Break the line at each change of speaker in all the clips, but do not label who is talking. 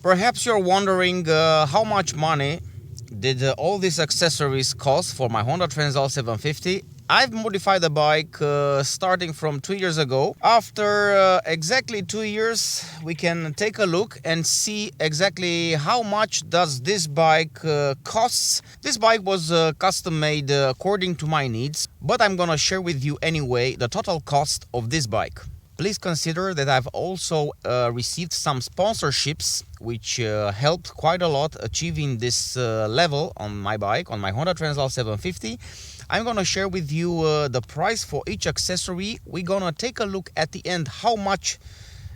Perhaps you're wondering how much money did all these accessories cost for my Honda Transalp 750. I've modified the bike starting from 2 years ago. After exactly 2 years, we can take a look and see exactly how much does this bike costs. This bike was custom made according to my needs, but I'm gonna share with you anyway the total cost of this bike. Please consider that I've also received some sponsorships which helped quite a lot achieving this level on my bike, on my Honda Transalp 750. I'm gonna share with you the price for each accessory. We're gonna take a look at the end how much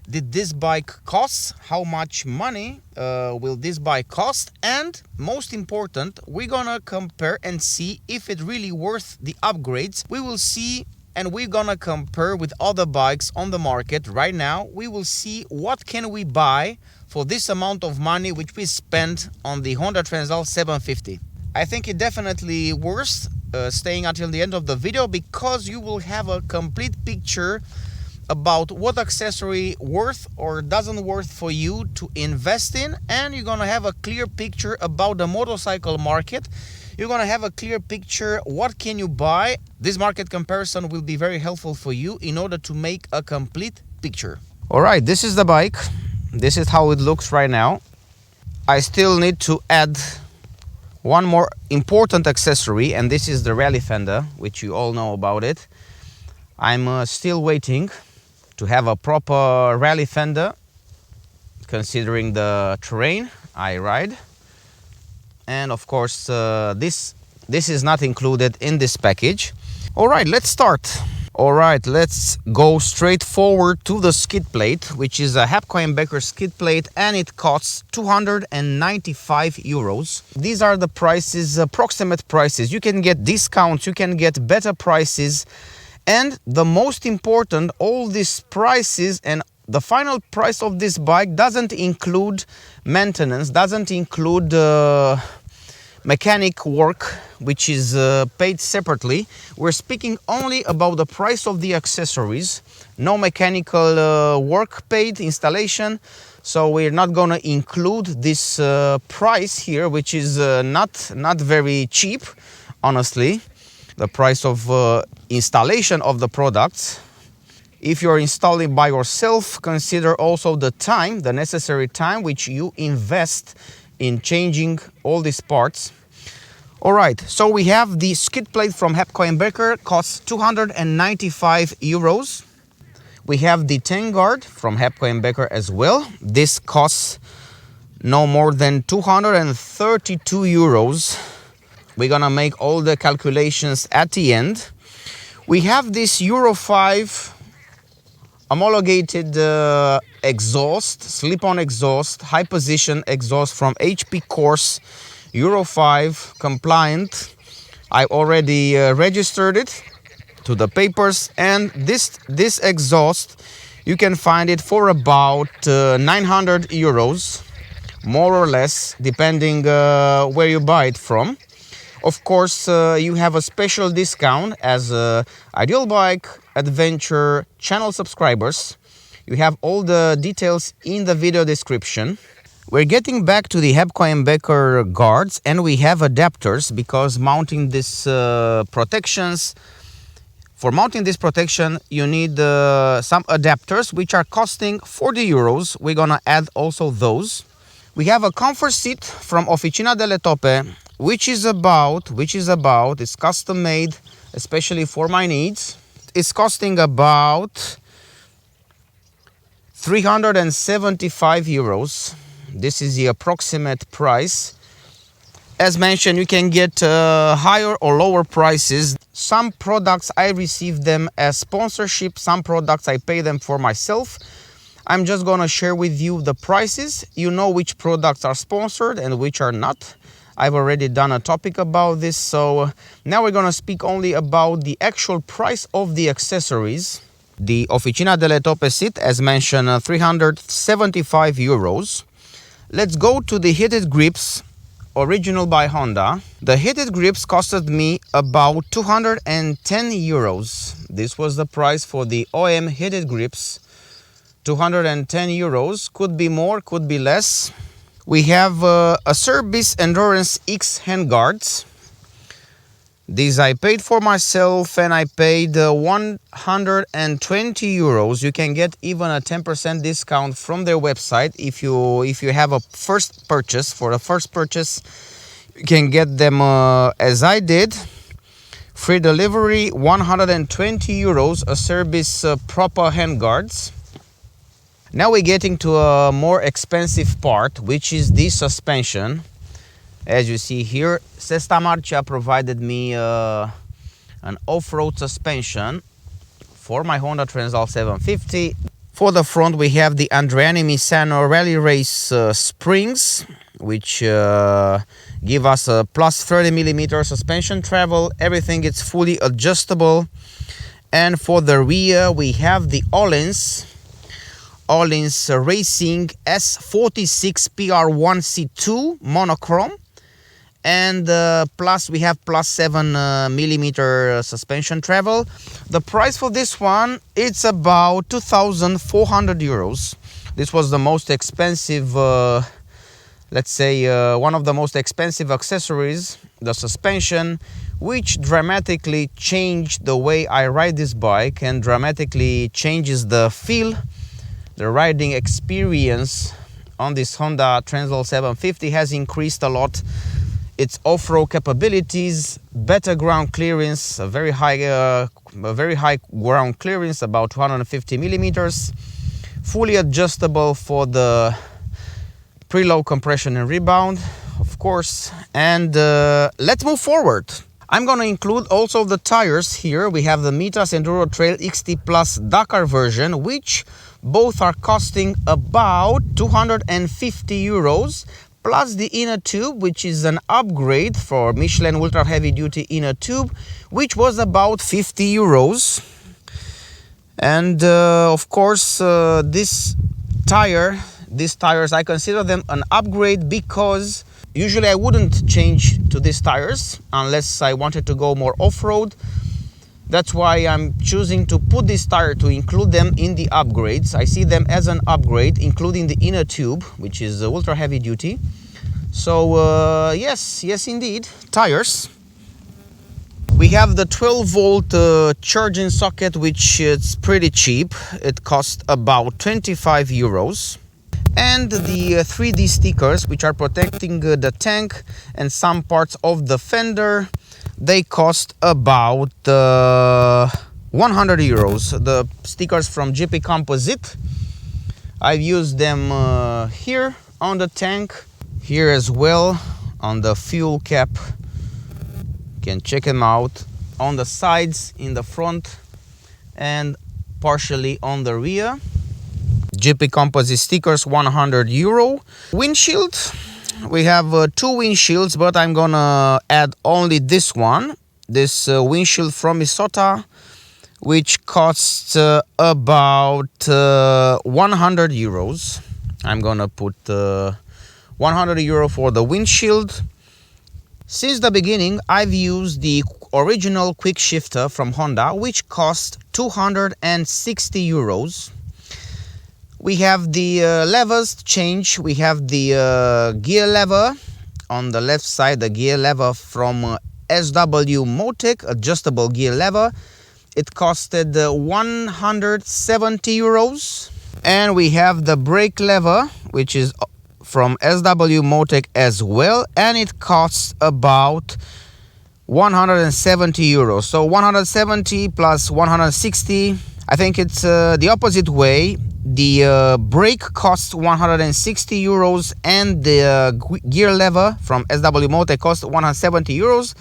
did this bike cost, how much money will this bike cost, and most important, we're gonna compare and see if it's really worth the upgrades. We will see, and we're gonna compare with other bikes on the market right now. We will see what can we buy for this amount of money which we spent on the Honda Transalp 750. I think it definitely worth staying until the end of the video, because you will have a complete picture about what accessory worth or doesn't worth for you to invest in, and you're gonna have a clear picture about the motorcycle market. You're gonna have a clear picture what can you buy. This market comparison will be very helpful for you in order to make a complete picture. All right, this is the bike. This is how it looks right now. I still need to add one more important accessory, and this is the rally fender, which you all know about it. I'm still waiting to have a proper rally fender considering the terrain I ride. And of course, this is not included in this package. All right, let's start. All right, let's go straight forward to the skid plate, which is a Hapco & Becker skid plate, and it costs 295 euros. These are the prices, approximate prices. You can get discounts, you can get better prices, and the most important, all these prices and the final price of this bike doesn't include maintenance, doesn't include mechanic work, which is paid separately. We're speaking only about the price of the accessories, no mechanical work paid, installation. So we're not gonna include this price here, which is not very cheap, honestly. The price of installation of the products. If you're installing by yourself, consider also the time, the necessary time which you invest in changing all these parts. All right, so we have the skid plate from Hapco & Becker, costs 295 euros. We have the 10 guard from Hapco & Becker as well. This costs no more than 232 euros. We're gonna make all the calculations at the end. We have this Euro 5 homologated exhaust, slip-on exhaust, high position exhaust from HP CORSE, Euro 5 compliant. I already registered it to the papers, and this exhaust, you can find it for about 900 euros, more or less, depending where you buy it from. Of course, you have a special discount as Ideal Bike Adventure channel subscribers. You have all the details in the video description. We're getting back to the Hapco & Becker guards, and we have adapters because mounting this protections. For mounting this protection, you need some adapters which are costing 40 euros. We're gonna add also those. We have a comfort seat from Officina delle Toppe, which is it's custom made, especially for my needs. It's costing about 375 euros. This is the approximate price. As mentioned, you can get higher or lower prices. Some products I receive them as sponsorship, some products I pay them for myself. I'm just gonna share with you the prices. You know which products are sponsored and which are not. I've already done a topic about this, so now we're gonna speak only about the actual price of the accessories. The Officina delle Toppe seat, as mentioned, 375 euros. Let's go to the heated grips, original by Honda. The heated grips costed me about 210 euros. This was the price for the OM heated grips. 210 euros, could be more, could be less. We have a Service Endurance X handguards. These I paid for myself, and I paid 120 euros. You can get even a 10% discount from their website if you have a first purchase. For the first purchase, you can get them as I did. Free delivery, 120 euros, a Service proper handguards. Now we're getting to a more expensive part, which is the suspension. As you see here, SESTAMARCIA provided me an off-road suspension for my Honda Transalp 750. For the front, we have the Andreani Misano Rally Race springs, which give us a plus 30mm suspension travel. Everything is fully adjustable. And for the rear, we have the Öhlins Racing S46 PR1C2 monochrome. And plus we have plus 7mm suspension travel. The price for this one, it's about 2,400 euros. This was the most expensive, let's say one of the most expensive accessories, the suspension, which dramatically changed the way I ride this bike and dramatically changes the feel, the riding experience on this Honda Transalp 750 has increased a lot. Its off-road capabilities, better ground clearance, a very high ground clearance, about 250mm, fully adjustable for the preload compression and rebound, of course. And let's move forward. I'm going to include also the tires here. We have the Mitras Enduro Trail XT Plus Dakar version, which both are costing about 250 euros. Plus the inner tube, which is an upgrade for Michelin Ultra Heavy Duty inner tube, which was about 50 euros. And of course, these tires, I consider them an upgrade because usually I wouldn't change to these tires unless I wanted to go more off-road. That's why I'm choosing to put this tire to include them in the upgrades. I see them as an upgrade, including the inner tube, which is ultra heavy duty. So yes indeed, tires. We have the 12-volt charging socket, which is pretty cheap. It costs about 25 euros. And the 3D stickers, which are protecting the tank and some parts of the fender, they cost about 100 euros. The stickers from GP Composite, I've used them here on the tank, here as well on the fuel cap. You can check them out on the sides, in the front, and partially on the rear. GP Composite stickers, 100 euro. Windshield. We have two windshields, but I'm gonna add only this one. This windshield from Isota, which costs about 100 euros. I'm gonna put 100 euro for the windshield. Since the beginning, I've used the original quick shifter from Honda, which cost 260 euros. We have the levers to change. We have the gear lever on the left side, the gear lever from SW Motec, adjustable gear lever. It costed 170 euros. And we have the brake lever, which is from SW Motec as well, and it costs about 170 euros. So 170 plus 160, I think it's the opposite way. The brake costs 160 euros and the gear lever from SW Motec costs 170 euros.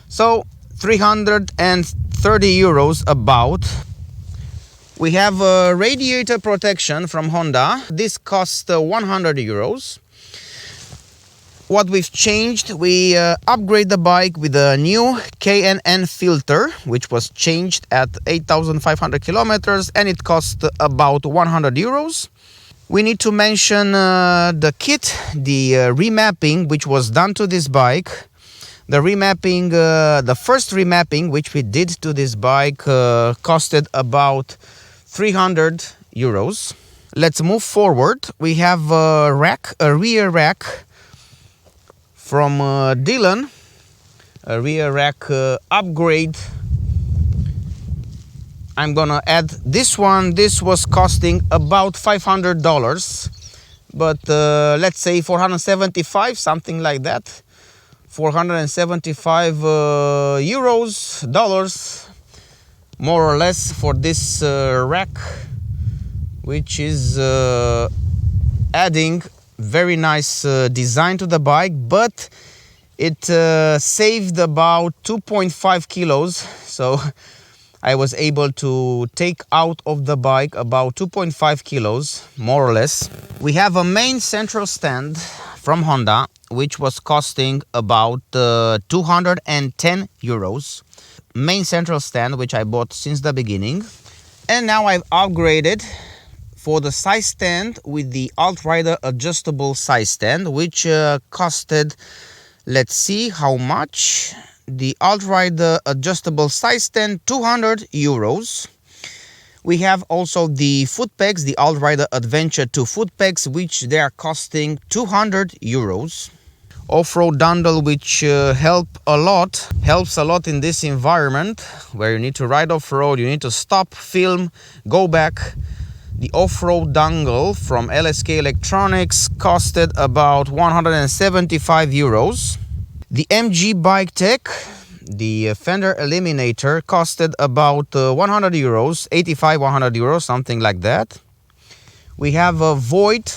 So 330 euros about. We have a radiator protection from Honda. This costs 100 euros. What we've changed, we upgrade the bike with a new K&N filter, which was changed at 8,500 kilometers, and it cost about 100 euros. We need to mention the kit, the remapping, which was done to this bike. The remapping, the first remapping which we did to this bike costed about 300 euros. Let's move forward. We have a rack, a rear rack from Dylan, a rear rack upgrade. I'm gonna add this one. This was costing about $500, but let's say 475, something like that. 475 euros, dollars, more or less, for this rack, which is adding very nice design to the bike, but it saved about 2.5 kilos. So I was able to take out of the bike about 2.5 kilos, more or less. We have a main central stand from Honda, which was costing about 210 euros. Main central stand, which I bought since the beginning. And now I've upgraded for the side stand with the Altrider adjustable side stand, which costed, let's see how much. The Altrider adjustable side stand, 200 euros. We have also the foot pegs, the Altrider Adventure 2 foot pegs, which they are costing 200 euros. Off-road dandle, which helps a lot in this environment where you need to ride off-road, you need to stop, film, go back. The off-road dongle from LSK Electronics costed about 175 euros. The MG Bike Tech, the fender eliminator, costed about 100 euros, 85, 100 euros, something like that. We have Void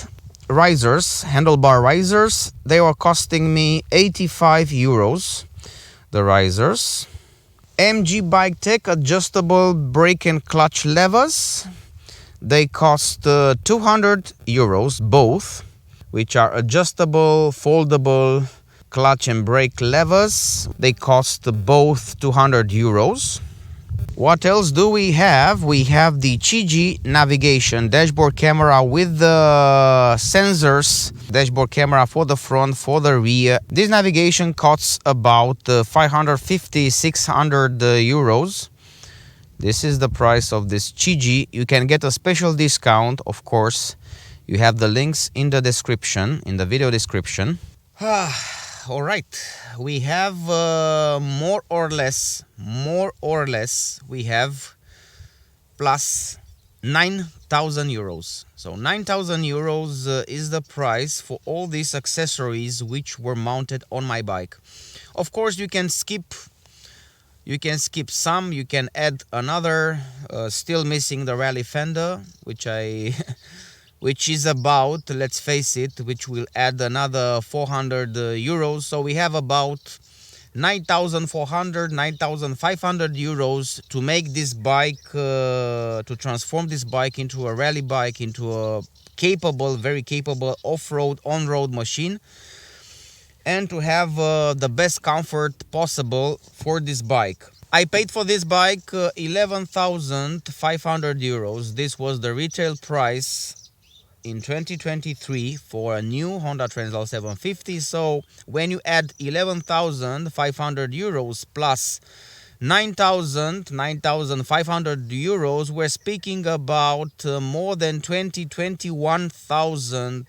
risers, handlebar risers. They were costing me 85 euros, the risers. MG Bike Tech adjustable brake and clutch levers. They cost 200 euros, both, which are adjustable, foldable clutch and brake levers. They cost both 200 euros. What else do we have? We have the CHIGEE navigation dashboard camera with the sensors, dashboard camera for the front, for the rear. This navigation costs about 550, 600 euros. This is the price of this CHIGEE. You can get a special discount, of course. You have the links in the description, in the video description. All right, we have more or less, we have plus 9,000 euros. So 9,000 euros is the price for all these accessories which were mounted on my bike. Of course, you can skip some, you can add another, still missing the rally fender, which which is about, let's face it, which will add another 400 euros. So we have about 9,400, 9,500 euros to make this bike, to transform this bike into a rally bike, into a capable, very capable off-road, on-road machine, and to have the best comfort possible for this bike. I paid for this bike 11,500 euros. This was the retail price in 2023 for a new Honda Transalp 750. So when you add 11,500 euros plus 9,500 euros, we're speaking about more than 21,000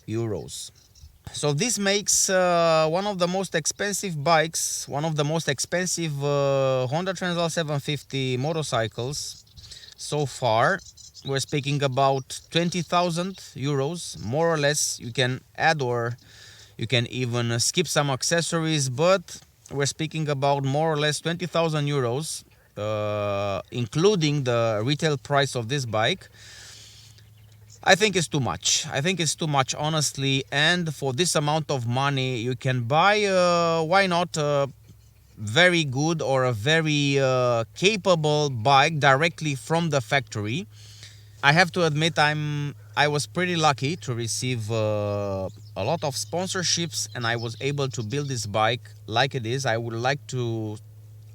euros. So this makes one of the most expensive bikes, one of the most expensive Honda Transalp 750 motorcycles so far. We're speaking about 20,000 euros, more or less. You can add or you can even skip some accessories, but we're speaking about more or less 20,000 euros, including the retail price of this bike. I think it's too much. I think it's too much, honestly. And for this amount of money, you can buy, why not, a very good or a very capable bike directly from the factory. I have to admit I was pretty lucky to receive a lot of sponsorships, and I was able to build this bike like it is. I would like to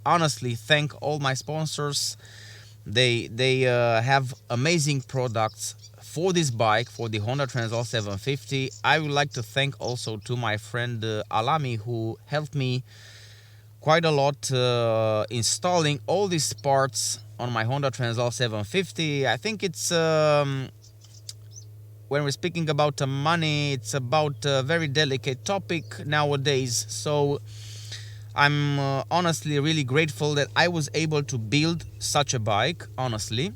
honestly thank all my sponsors. They have amazing products for this bike, for the Honda Transalp 750. I would like to thank also to my friend Alami, who helped me quite a lot installing all these parts on my Honda Transalp 750. I think it's when we're speaking about money, it's about a very delicate topic nowadays. So I'm honestly really grateful that I was able to build such a bike, honestly.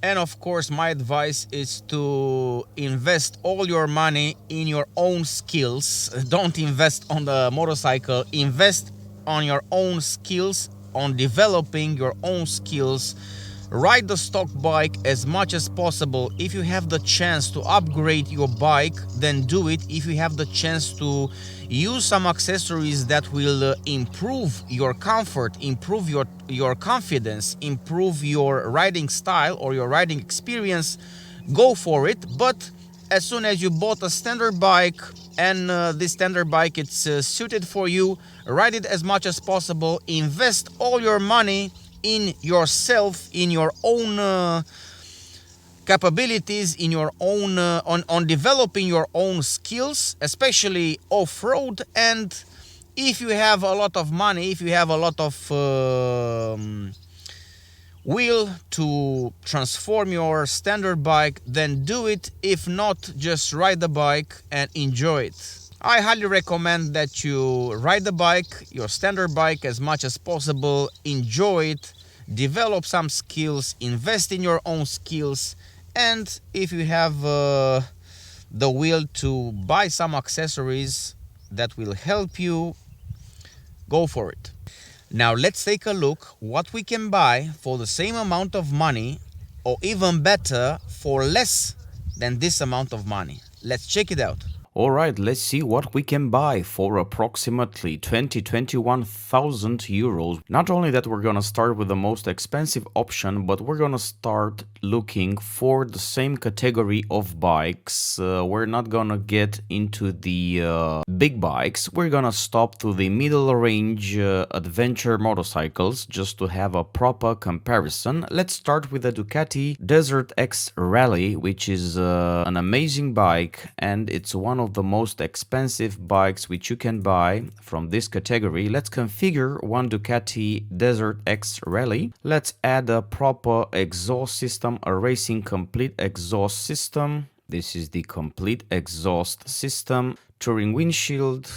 And of course, my advice is to invest all your money in your own skills. Don't invest on the motorcycle, invest on your own skills, on developing your own skills. Ride the stock bike as much as possible. If you have the chance to upgrade your bike, then do it. If you have the chance to use some accessories that will improve your comfort, improve your confidence, improve your riding style or your riding experience, go for it. But as soon as you bought a standard bike and this standard bike it's suited for you, ride it as much as possible. Invest all your money in yourself, in your own capabilities, in your own on developing your own skills, especially off-road. And if you have a lot of money, if you have a lot of will to transform your standard bike, then do it. If not, just ride the bike and enjoy it. I highly recommend that you ride the bike, your standard bike, as much as possible. Enjoy it, develop some skills, invest in your own skills, and if you have the will to buy some accessories that will help you, go for it. Now let's take a look what we can buy for the same amount of money, or even better, for less than this amount of money. Let's check it out.
Alright, let's see what we can buy for approximately 21,000 euros. Not only that, we're gonna start with the most expensive option, but we're gonna start looking for the same category of bikes. We're not gonna get into the big bikes. We're gonna stop to the middle range adventure motorcycles just to have a proper comparison. Let's start with the Ducati Desert X Rally, which is an amazing bike, and it's one of the most expensive bikes which you can buy from this category. Let's configure one Ducati Desert X Rally. Let's add a proper exhaust system, a racing complete exhaust system. This is the complete exhaust system. Touring windshield,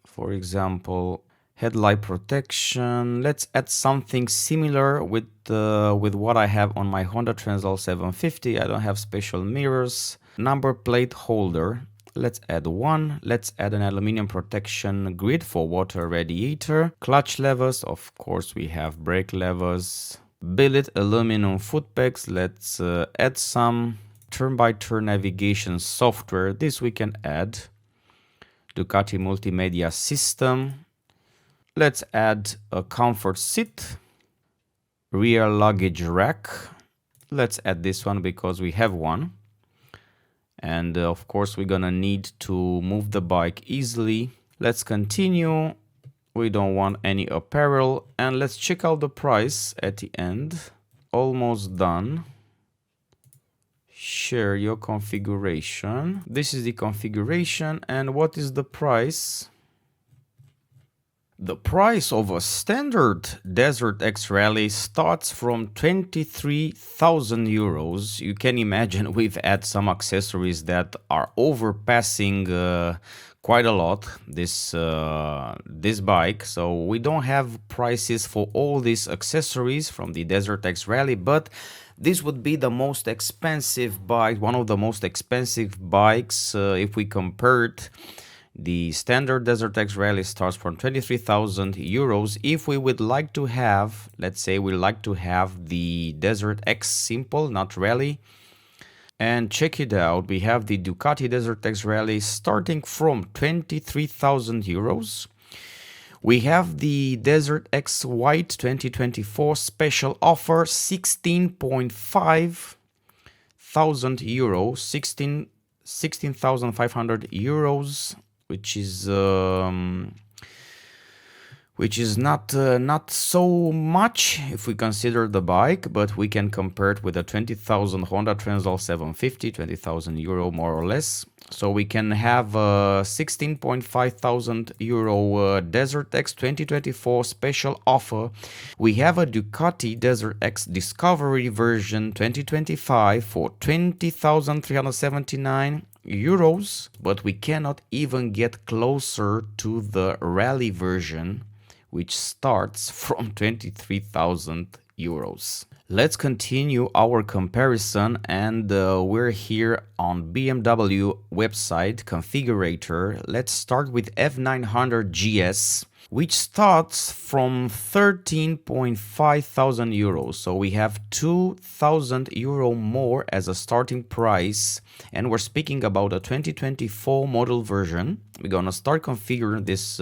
for example, headlight protection. Let's add something similar with what I have on my Honda Transalp 750. I don't have special mirrors. Number plate holder. Let's add one. Let's add an aluminum protection grid for water radiator. Clutch levers, of course we have brake levers. Billet aluminum foot pegs. Let's add some turn-by-turn navigation software. This we can add. Ducati multimedia system. Let's add a comfort seat. Rear luggage rack. Let's add this one because we have one. And of course we're gonna need to move the bike easily. Let's continue. We don't want any apparel, and let's check out the price at the end. Almost done. Share your configuration. This is the configuration, and what is the price? The price of a standard Desert X Rally starts from 23,000 euros. You can imagine we've added some accessories that are overpassing quite a lot this bike. So we don't have prices for all these accessories from the Desert X Rally, but this would be the most expensive bike, one of the most expensive bikes if we compared. The standard Desert X Rally starts from 23,000 euros. If we would like to have, let's say we like to have the Desert X Simple, not Rally. And check it out, we have the Ducati Desert X Rally starting from 23,000 euros. We have the Desert X White 2024 special offer, 16.5 thousand euros, 16,500 euros. Which is which is not so much if we consider the bike, but we can compare it with a 20,000 Honda Transalp 750, 20,000 euro more or less. So we can have a 16.5 thousand euro Desert X 2024 special offer. We have a Ducati Desert X Discovery version 2025 for 20,379 euros, but we cannot even get closer to the rally version, which starts from 23,000 euros. Let's continue our comparison, and we're here on BMW website configurator. Let's start with F900 GS, which starts from 13.5 thousand euros. So we have 2,000 euro more as a starting price, and we're speaking about a 2024 model version. We're gonna start configuring this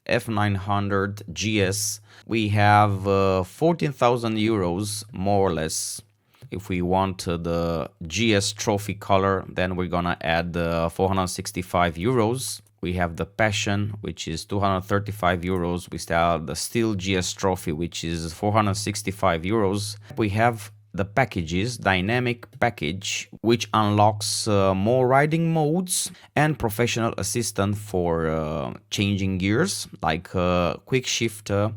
F900 GS. We have 14,000 euros more or less. If we want the GS trophy color, then we're gonna add 465 euros. We have the Passion, which is 235 euros. We still have the Steel GS trophy, which is 465 euros. We have the packages, dynamic package, which unlocks more riding modes and professional assistant for changing gears, like quick shifter.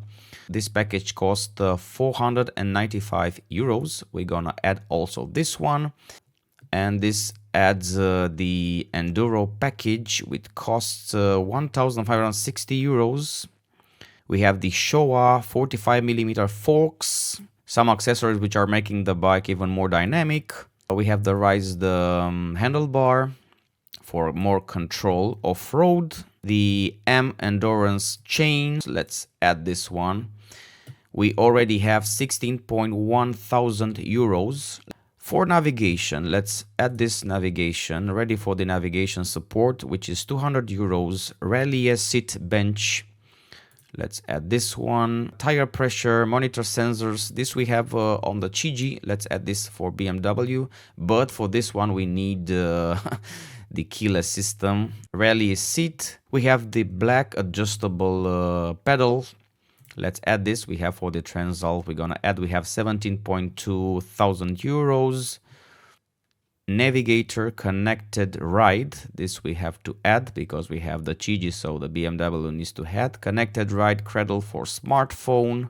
This package costs 495 euros. We're gonna add also this one, and this adds the Enduro package, which costs 1,560 euros. We have the Showa 45mm forks, some accessories which are making the bike even more dynamic. We have the raised handlebar for more control off-road. The M Endurance chain, let's add this one. We already have 16.1 thousand euros. For navigation, let's add this navigation, ready for the navigation support, which is 200 euros. Rally seat bench, let's add this one. Tire pressure, monitor sensors, this we have on the CHIGEE. Let's add this for BMW, but for this one we need the keyless system. Rally seat, we have the black adjustable pedal. Let's add this. We have for the Transalp, we're gonna add, we have 17.2 thousand euros. Navigator connected ride, this we have to add because we have the CHIGEE, so the BMW needs to add. Connected ride cradle for smartphone.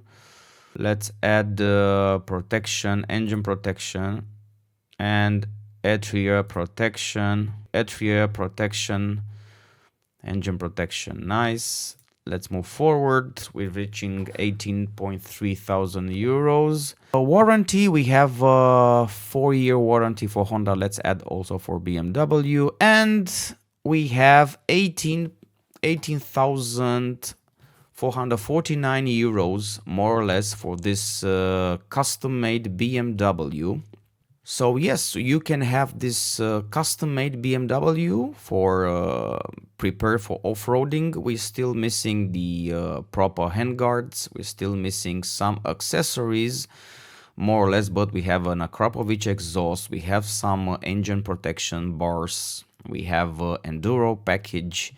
Let's add protection, engine protection, and atria protection, engine protection. Nice. Let's move forward. We're reaching 18.3 thousand euros. A warranty, we have a 4-year warranty for Honda. Let's add also for BMW. And we have 18,449 euros more or less for this custom-made BMW. So yes, you can have this custom-made BMW for prepare for off-roading. We're still missing the proper handguards. We're still missing some accessories, more or less, but we have an Akrapovic exhaust. We have some engine protection bars. We have Enduro package,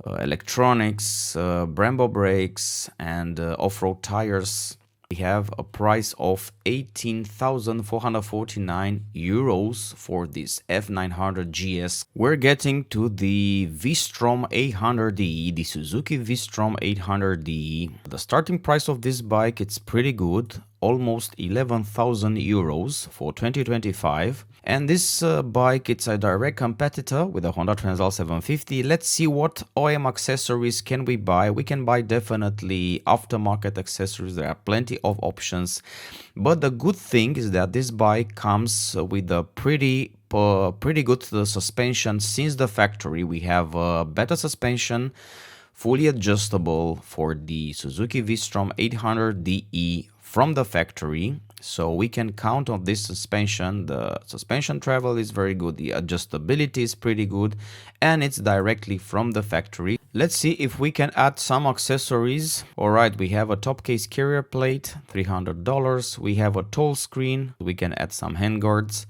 electronics, Brembo brakes, and off-road tires. We have a price of 18,449 euros for this F900 GS. We're getting to the V-Strom 800D, the Suzuki V-Strom 800D. The starting price of this bike, it's pretty good, almost 11,000 euros for 2025. And this bike, it's a direct competitor with the Honda Transalp 750. Let's see what OEM accessories can we buy. We can buy definitely aftermarket accessories. There are plenty of options. But the good thing is that this bike comes with a pretty good suspension since the factory. We have better suspension, fully adjustable for the Suzuki V-Strom 800DE from the factory. So we can count on this suspension. The suspension travel is very good. The adjustability is pretty good, and it's directly from the factory. Let's see if we can add some accessories. All right, we have a top case carrier plate, $300. We have a tall screen. We can add some handguards,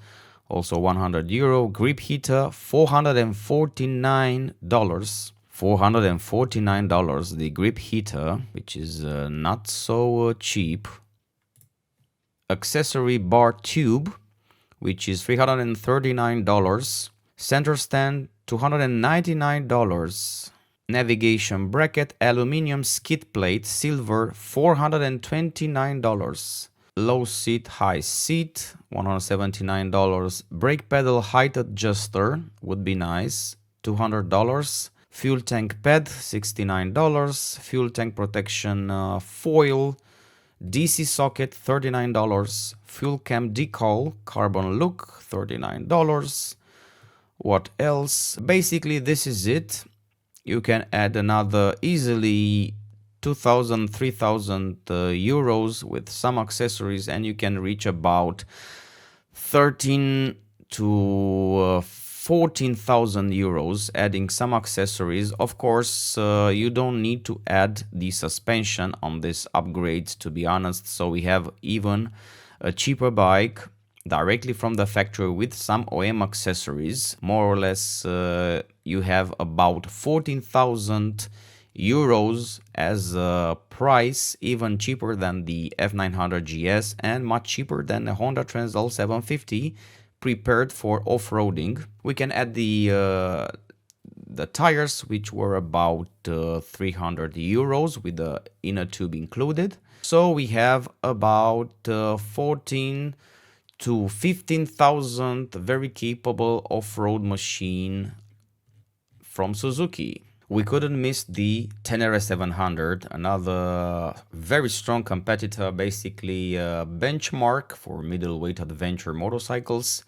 also €100. Grip heater, $449. $449. The grip heater, which is not so cheap. Accessory bar tube, which is $339. Center stand, $299. Navigation bracket, aluminum skid plate, silver, $429. Low seat, high seat, $179. Brake pedal height adjuster would be nice, $200. Fuel tank pad, $69. Fuel tank protection foil, DC socket, $39. Fuel cam decal, carbon look, $39. What else? Basically, this is it. You can add another easily 2,000, 3,000 euros with some accessories, and you can reach about 13 to 14,000 euros adding some accessories. Of course, you don't need to add the suspension on this upgrade, to be honest. So we have even a cheaper bike directly from the factory with some OEM accessories. More or less, you have about 14,000 euros as a price, even cheaper than the F900 GS and much cheaper than the Honda Transalp 750 prepared for off-roading. We can add the tires, which were about 300 euros with the inner tube included. So we have about 14 to 15,000 very capable off-road machine from Suzuki. We couldn't miss the Tenere 700, another very strong competitor, basically a benchmark for middleweight adventure motorcycles.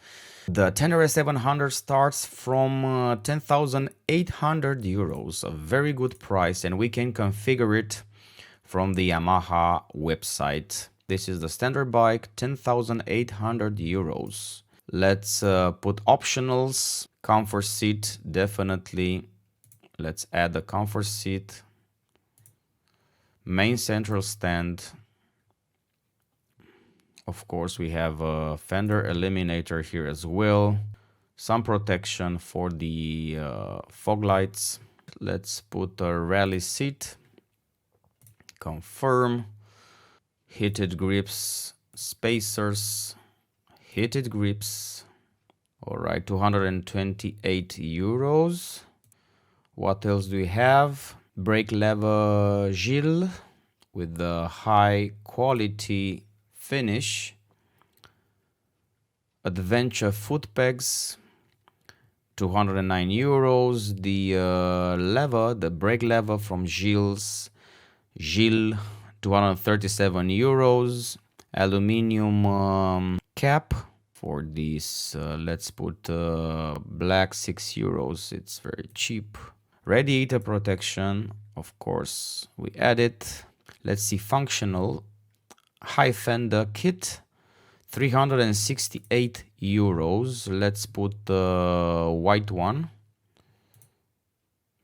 The Tenere 700 starts from 10,800 euros, a very good price, and we can configure it from the Yamaha website. This is the standard bike, 10,800 euros. Let's put optionals. Comfort seat, definitely. Let's add the comfort seat. Main central stand. Of course, we have a fender eliminator here as well. Some protection for the fog lights. Let's put a rally seat. Confirm. Heated grips, spacers, heated grips. All right, 228 euros. What else do we have? Brake lever Gilles with the high quality finish. Adventure foot pegs, 209 euros. The lever, the brake lever from Gilles, 237 euros. Aluminium cap for this, let's put black, 6 euros. It's very cheap. Radiator protection, of course, we add it. Let's see, functional high fender kit, 368 euros. Let's put the white one.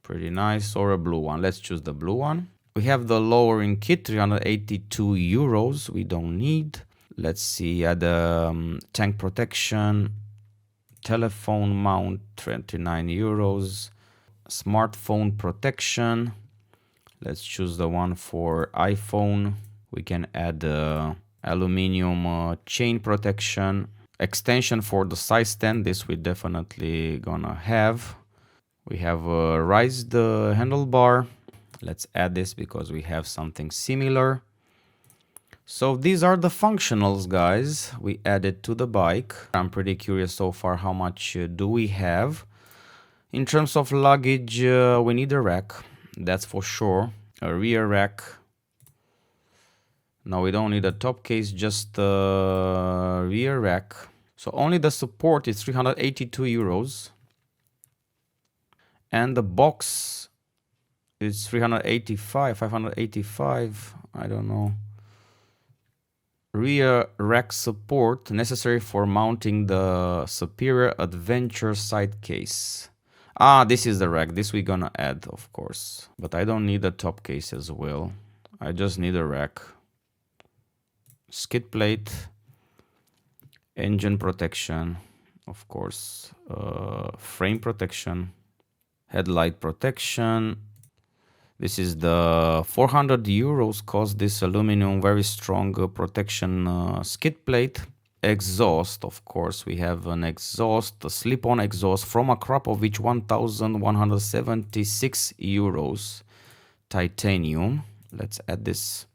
Pretty nice, or a blue one. Let's choose the blue one. We have the lowering kit, 382 euros. We don't need. Let's see, the tank protection, telephone mount, 29 euros. Smartphone protection. Let's choose the one for iPhone. We can add aluminum chain protection. Extension for the side stand. This we definitely gonna have. We have raised the handlebar. Let's add this because we have something similar. So these are the functionals, guys, we added to the bike. I'm pretty curious so far how much do we have. In terms of luggage, we need a rack, that's for sure. A rear rack. No, we don't need a top case, just a rear rack. So only the support is 382 euros. And the box is 385, 585, I don't know. Rear rack support necessary for mounting the Superior Adventure side case. Ah, this is the rack. This we're gonna add, of course. But I don't need a top case as well. I just need a rack. Skid plate. Engine protection, of course. Frame protection. Headlight protection. This is the 400 euros cost this aluminum very strong protection skid plate. Exhaust, of course, we have an exhaust, a slip-on exhaust from a Krapovic 1176 euros, titanium. Let's add this.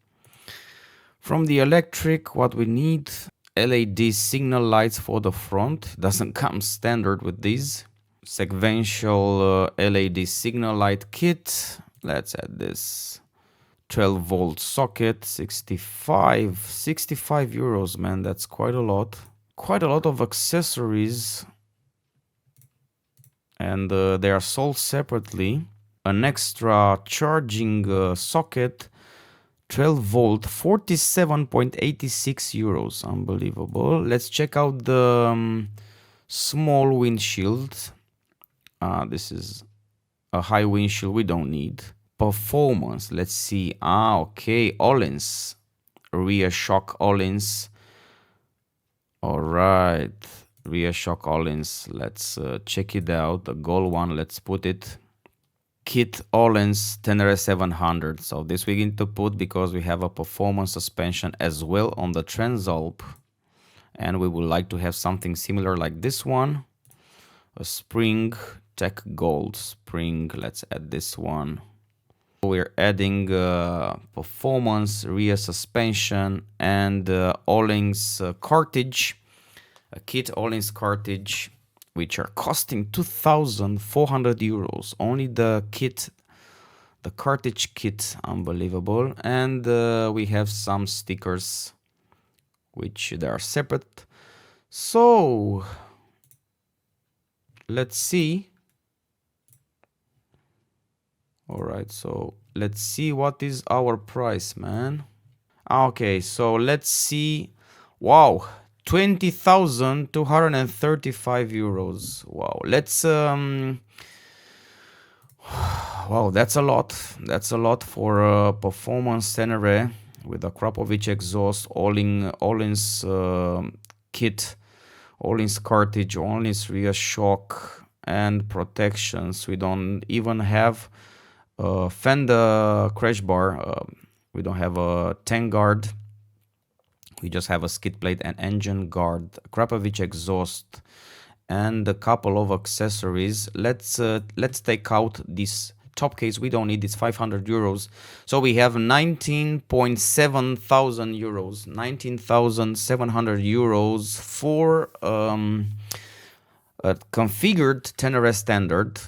From the electric, what we need, LED signal lights for the front. Doesn't come standard with these. Sequential LED signal light kit. Let's add this. 12 volt socket, 65 euros, man. That's quite a lot. Quite a lot of accessories. And they are sold separately. An extra charging socket, 12 volt, 47.86 euros. Unbelievable. Let's check out the small windshield. This is a high windshield we don't need. Performance, let's see. Okay, Öhlins, rear shock Öhlins. All right, rear shock Öhlins. Let's check it out. The gold one, let's put it. Kit Öhlins Tenere 700. So this we need to put because we have a performance suspension as well on the Transalp, and we would like to have something similar like this one. A spring, Tech Gold spring. Let's add this one. We're adding performance, rear suspension, and Öhlins cartridge, a kit Öhlins cartridge, which are costing 2,400 euros. Only the kit, the cartridge kit, unbelievable. And we have some stickers, which they are separate. So let's see. All right, so let's see what is our price, man. Okay, so let's see. Wow, 20,235 euros. Wow, let's wow, that's a lot. That's a lot for a performance Tenere with a Krapovic exhaust, Öhlins kit, Öhlins cartridge, Öhlins rear shock and protections. We don't even have fender crash bar. We don't have a tank guard. We just have a skid plate and engine guard, Krapovic exhaust, and a couple of accessories. Let's take out this top case. We don't need this, 500 euros. So we have 19.7 thousand euros, 19,700 euros for a configured Tenere standard.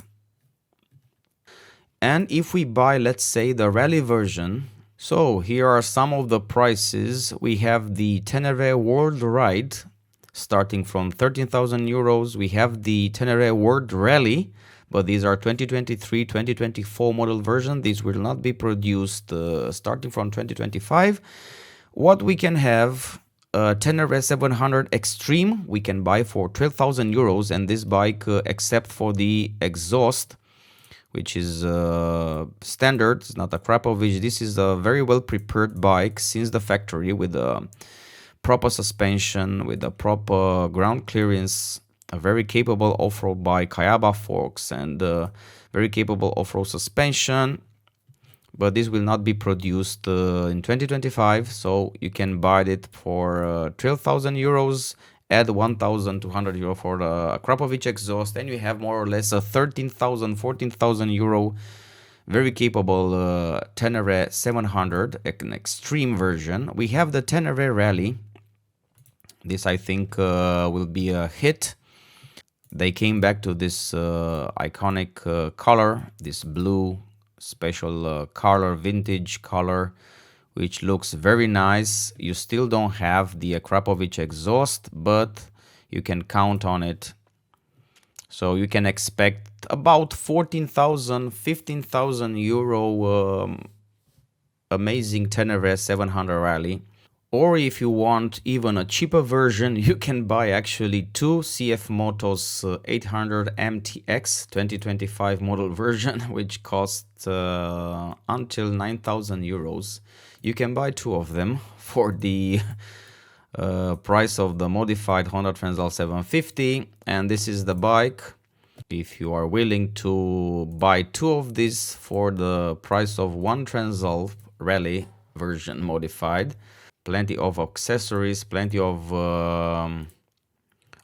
And if we buy, let's say, the rally version, so here are some of the prices. We have the Tenere World Ride starting from 13,000 euros. We have the Tenere World Rally, but these are 2023, 2024 model version. These will not be produced starting from 2025. What we can have, Tenere 700 Extreme, we can buy for 12,000 euros, and this bike, except for the exhaust, which is standard, it's not a Krapovic. This is a very well prepared bike since the factory, with a proper suspension, with a proper ground clearance, a very capable off-road bike, Kayaba forks, and very capable off-road suspension. But this will not be produced in 2025, so you can buy it for 12,000 euros. Add 1,200 euro for the Krapovic exhaust, and you have more or less a 13,000, 14,000 euro very capable Tenere 700, an extreme version. We have the Tenere Rally. This, I think, will be a hit. They came back to this iconic color, this blue special color, vintage color, which looks very nice. You still don't have the Krapovic exhaust, but you can count on it. So you can expect about 14,000, 15,000 euro amazing Tenere 700 Rally. Or if you want even a cheaper version, you can buy actually two CF Motos 800 MTX 2025 model version, which costs until 9,000 euros. You can buy two of them for the price of the modified Honda Transalp 750, and this is the bike. If you are willing to buy 2 of these for the price of one Transalp Rally version modified, plenty of accessories, plenty of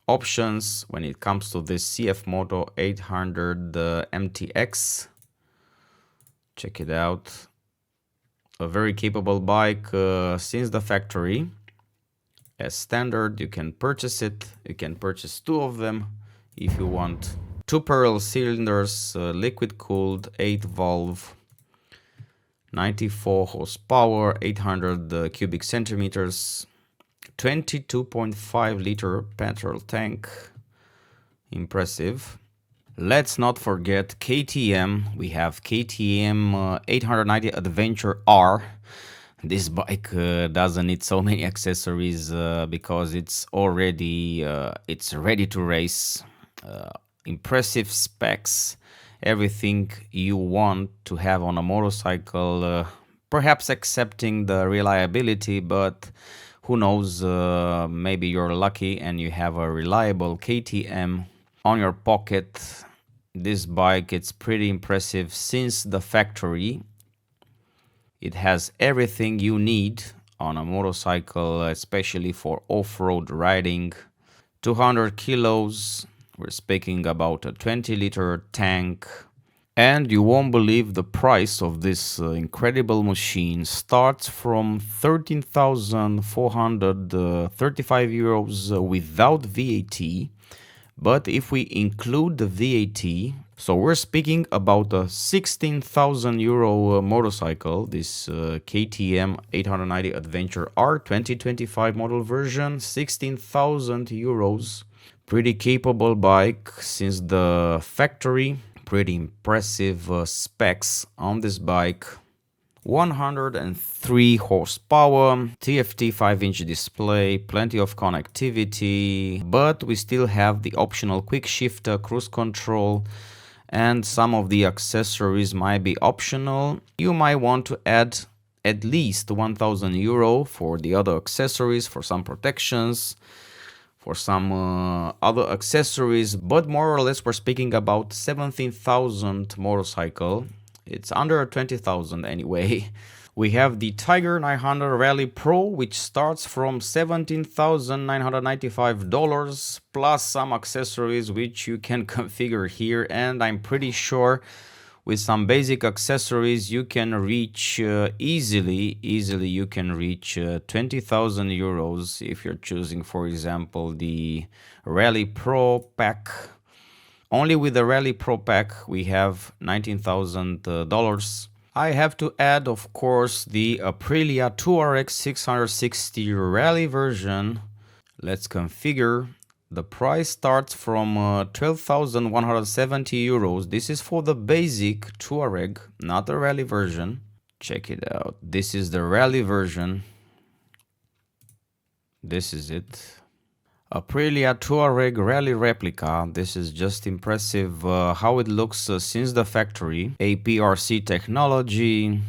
options when it comes to this CFMoto 800 MTX. Check it out. A very capable bike since the factory. As standard, you can purchase it. You can purchase 2 of them if you want. 2 parallel cylinders, liquid cooled, 8 valve, 94 horsepower, 800 cubic centimeters, 22.5 liter petrol tank. Impressive. Let's not forget KTM. We have KTM 890 Adventure R. This bike doesn't need so many accessories because it's already it's ready to race. Impressive specs, everything you want to have on a motorcycle, perhaps accepting the reliability, but who knows, maybe you're lucky and you have a reliable KTM on your pocket. This bike, it's pretty impressive since the factory. It has everything you need on a motorcycle, especially for off-road riding. 200 kilos. We're speaking about a 20-liter tank. And you won't believe the price of this incredible machine. Starts from 13,435 euros without VAT. But if we include the VAT, so we're speaking about a 16,000 euro motorcycle, this KTM 890 Adventure R 2025 model version, 16,000 euros. Pretty capable bike since the factory. Pretty impressive specs on this bike. 103 horsepower, TFT 5-inch display, plenty of connectivity, but we still have the optional quick shifter, cruise control, and some of the accessories might be optional. You might want to add at least 1,000 euro for the other accessories, for some protections, for some other accessories, but more or less we're speaking about 17,000 motorcycle. It's under 20,000 anyway. We have the Tiger 900 Rally Pro, which starts from $17,995 plus some accessories which you can configure here, and I'm pretty sure with some basic accessories you can reach easily you can reach 20,000 euros if you're choosing, for example, the Rally Pro pack. Only with the Rally Pro pack we have $19,000. I have to add, of course, the Aprilia TouRX 660 Rally version. Let's configure. The price starts from 12,170 euros. This is for the basic Touareg, not the Rally version. Check it out. This is the Rally version. This is it. Aprilia Touareg Rally Replica. This is just impressive how it looks since the factory. APRC technology.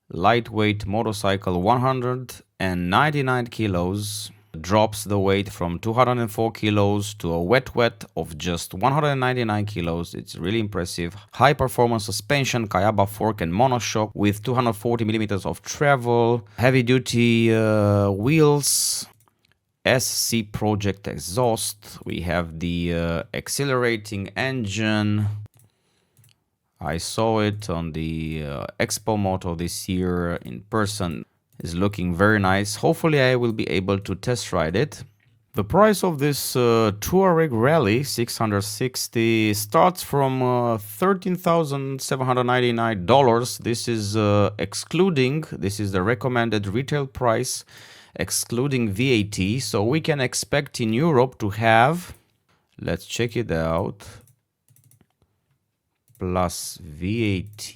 Lightweight motorcycle, 199 kilos. Drops the weight from 204 kilos to a wet of just 199 kilos. It's really impressive. High performance suspension, Kayaba fork and monoshock with 240 millimeters of travel. Heavy duty wheels. SC Project exhaust. We have the accelerating engine. I saw it on the Expo Moto this year in person. Is looking very nice. Hopefully I will be able to test ride it. The price of this Touareg Rally 660 starts from $13,799. This is excluding, this is the recommended retail price, excluding VAT. So we can expect in Europe to have, let's check it out, plus VAT,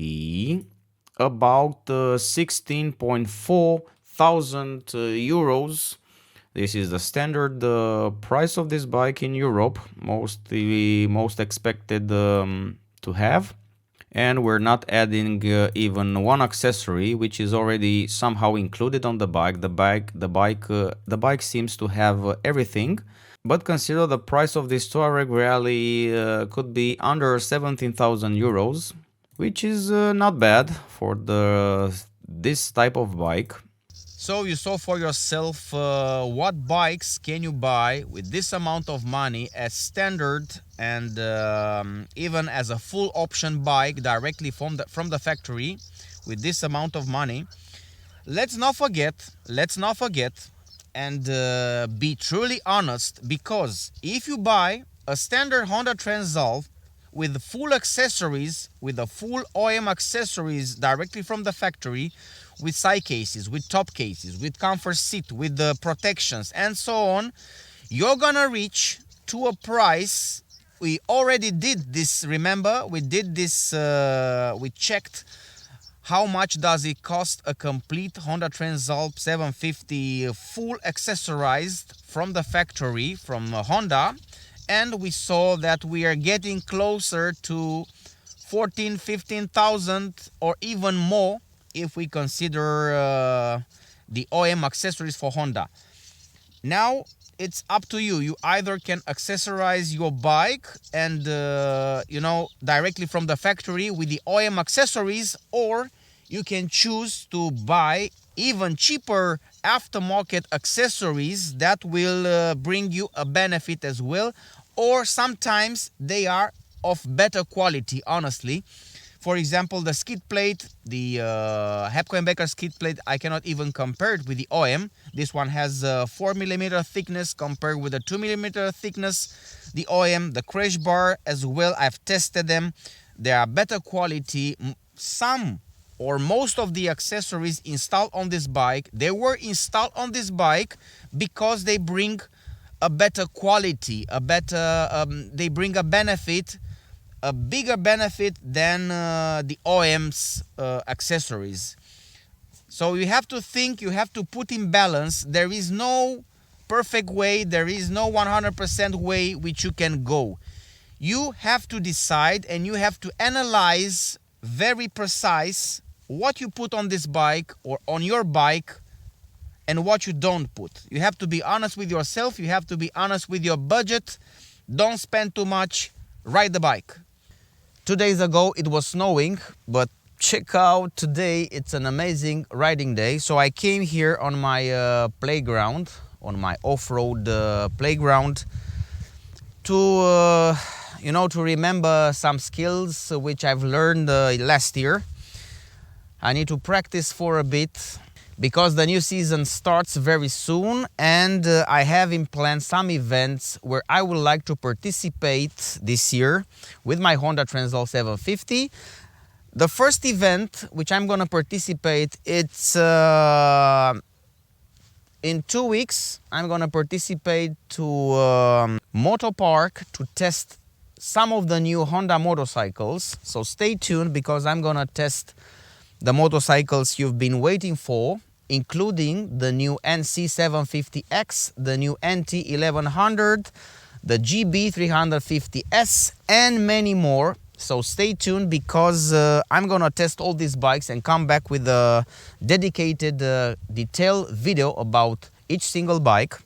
about 16.4 thousand euros. This is the standard price of this bike in Europe, most expected to have. And we're not adding even one accessory, which is already somehow included on the bike. The bike seems to have everything. But consider the price of this Touareg really could be under 17,000 euros, which is not bad for this type of bike.
So you saw for yourself what bikes can you buy with this amount of money as standard and even as a full option bike directly from the factory with this amount of money. Let's not forget and be truly honest, because if you buy a standard Honda Transalp with full accessories, with the full OEM accessories directly from the factory, with side cases, with top cases, with comfort seat, with the protections and so on, you're gonna reach to a price. We already did this, remember? We did this, we checked how much does it cost a complete Honda Transalp 750 full accessorized from the factory, from Honda, and we saw that we are getting closer to 14,000-15,000 or even more if we consider the OEM accessories for Honda. Now it's up to you. You either can accessorize your bike and directly from the factory with the OEM accessories, or you can choose to buy even cheaper aftermarket accessories that will bring you a benefit as well, or sometimes they are of better quality, honestly. For example, the skid plate, the Hepco & Baker skid plate, I cannot even compare it with the OEM. This one has 4mm thickness compared with a 2mm thickness. The OEM, the crash bar as well, I've tested them. They are better quality. Some or most of the accessories installed on this bike, they were installed on this bike because they bring a better quality, they bring a benefit, a bigger benefit than the OEM's accessories. So you have to think, you have to put in balance. There is no perfect way, there is no 100% way which you can go. You have to decide and you have to analyze very precise what you put on this bike or on your bike and what you don't put. You have to be honest with yourself, you have to be honest with your budget. Don't spend too much, ride the bike. 2 days ago it was snowing, but check out today, it's an amazing riding day. So I came here on my playground, on my off-road playground to to remember some skills which I've learned last year. I need to practice for a bit because the new season starts very soon, and I have in plan some events where I would like to participate this year with my Honda Transalp 750. The first event which I'm gonna participate, it's in 2 weeks. I'm gonna participate to Moto Park to test some of the new Honda motorcycles. So stay tuned because I'm gonna test the motorcycles you've been waiting for, including the new NC750X, the new NT1100, the GB350S, and many more. So stay tuned because I'm gonna test all these bikes and come back with a dedicated detailed video about each single bike.